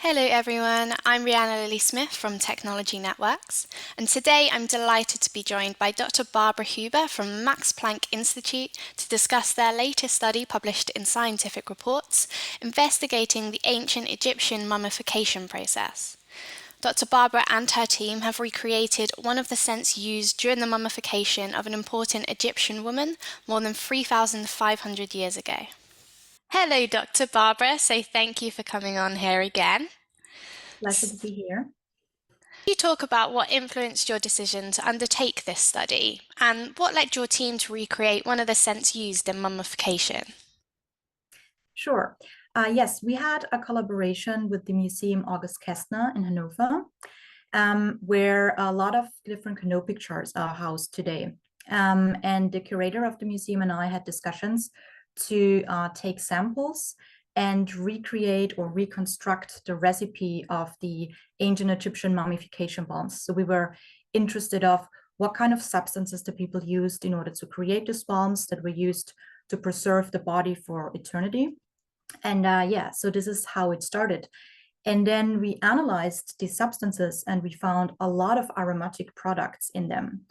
Hello everyone, I'm Rhianna Lilly-Smith from Technology Networks, and today I'm delighted to be joined by Dr. Barbara Huber from Max Planck Institute to discuss their latest study published in Scientific Reports, investigating the ancient Egyptian mummification process. Dr. Barbara and her team have recreated one of the scents used during the mummification of an important Egyptian woman more than 3,500 years ago. Hello, Dr. Barbara. So thank you for coming on here again. Pleasure to be here. Can you talk about what influenced your decision to undertake this study and what led your team to recreate one of the scents used in mummification? Sure. Yes, we had a collaboration with the Museum August Kästner in Hanover, where a lot of different canoe pictures are housed today. And the curator of the museum and I had discussions to take samples and recreate or reconstruct the recipe of the ancient Egyptian mummification balms. So we were interested of what kind of substances the people used in order to create these balms that were used to preserve the body for eternity. And yeah, so this is how it started. And then we analyzed these substances and we found a lot of aromatic products in them.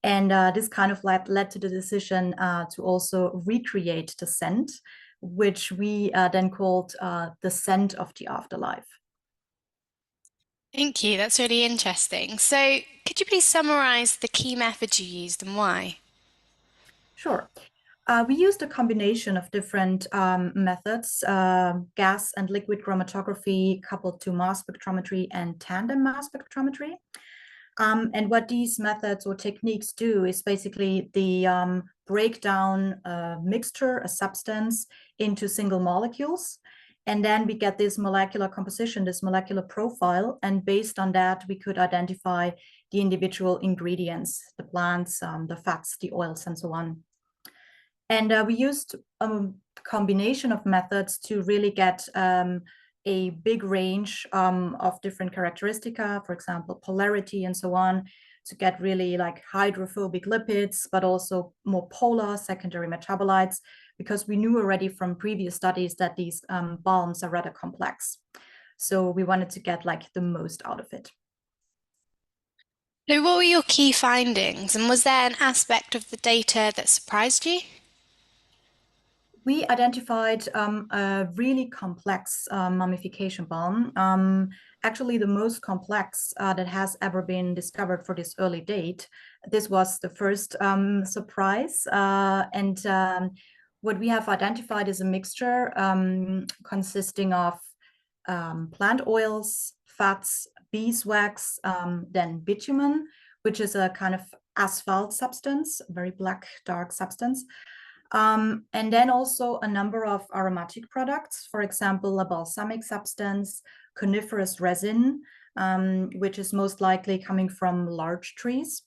And this kind of led to the decision to also recreate the scent, which we then called the scent of the afterlife. Thank you, that's really interesting. So, could you please summarize the key methods you used and why? Sure. We used a combination of different methods, gas and liquid chromatography coupled to mass spectrometry and tandem mass spectrometry. And what these methods or techniques do is basically the break down a mixture, a substance, into single molecules. And then we get this molecular composition, this molecular profile. And based on that, we could identify the individual ingredients, the plants, the fats, the oils, and so on. And we used a combination of methods to really get a big range of different characteristica, for example, polarity and so on, to get really like hydrophobic lipids, but also more polar secondary metabolites, because we knew already from previous studies that these balms are rather complex. So we wanted to get like the most out of it. So, what were your key findings, and was there an aspect of the data that surprised you? We identified a really complex mummification balm, actually the most complex that has ever been discovered for this early date. This was the first surprise. What we have identified is a mixture consisting of plant oils, fats, beeswax, then bitumen, which is a kind of asphalt substance, a very black, dark substance. And then also a number of aromatic products, for example, a balsamic substance, coniferous resin, which is most likely coming from large trees.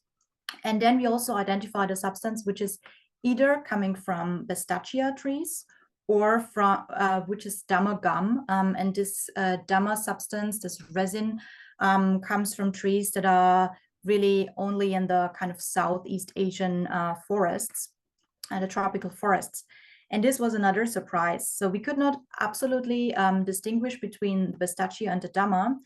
And then we also identified a substance which is either coming from Pistacia trees or from which is Dama gum. And this Dama substance, this resin, comes from trees that are really only in the kind of Southeast Asian forests, the tropical forests. And this was another surprise. So we could not absolutely distinguish between the Pistacia and the Dama,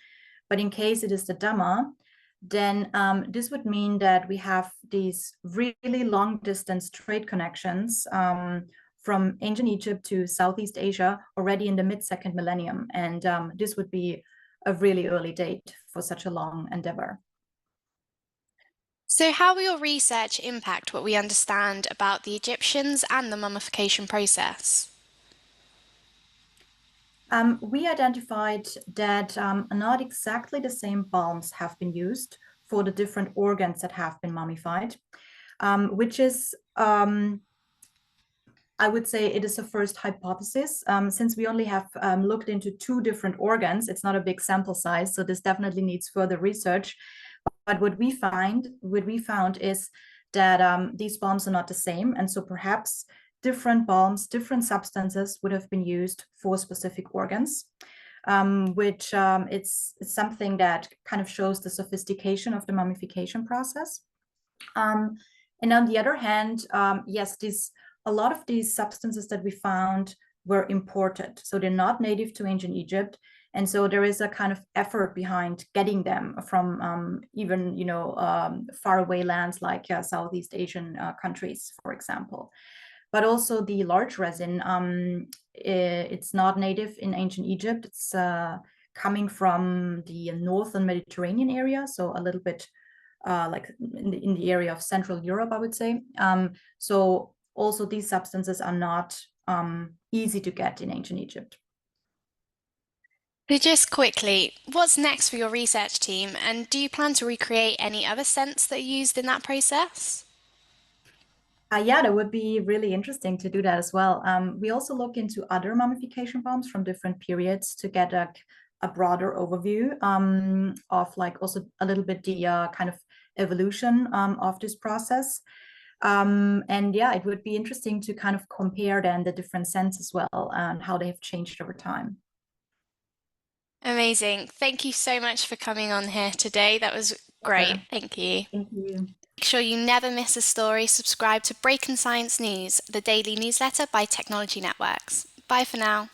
but in case it is the Dama, then this would mean that we have these really long distance trade connections from ancient Egypt to Southeast Asia already in the mid-second millennium. And this would be a really early date for such a long endeavor. So, how will your research impact what we understand about the Egyptians and the mummification process? We identified that not exactly the same balms have been used for the different organs that have been mummified, which is, I would say it is a first hypothesis. Since we only have looked into two different organs, it's not a big sample size, so this definitely needs further research. But what we found is that these balms are not the same, and so perhaps different balms, different substances would have been used for specific organs, which it's something that kind of shows the sophistication of the mummification process. And on the other hand, yes, a lot of these substances that we found were imported. So they're not native to ancient Egypt. And so there is a kind of effort behind getting them from even, faraway lands like Southeast Asian countries, for example. But also the large resin, it's not native in ancient Egypt. It's coming from the northern Mediterranean area, so a little bit like in the area of Central Europe, I would say. So also these substances are not easy to get in ancient Egypt. So just quickly, what's next for your research team, and do you plan to recreate any other scents that are used in that process? Yeah, that would be really interesting to do that as well. We also look into other mummification balms from different periods to get a broader overview of like also a little bit the kind of evolution of this process. And yeah, it would be interesting to kind of compare then the different scents as well and how they have changed over time. Amazing. Thank you so much for coming on here today. That was great. Sure. Thank you. Thank you. Make sure you never miss a story. Subscribe to Breaking Science News, the daily newsletter by Technology Networks. Bye for now.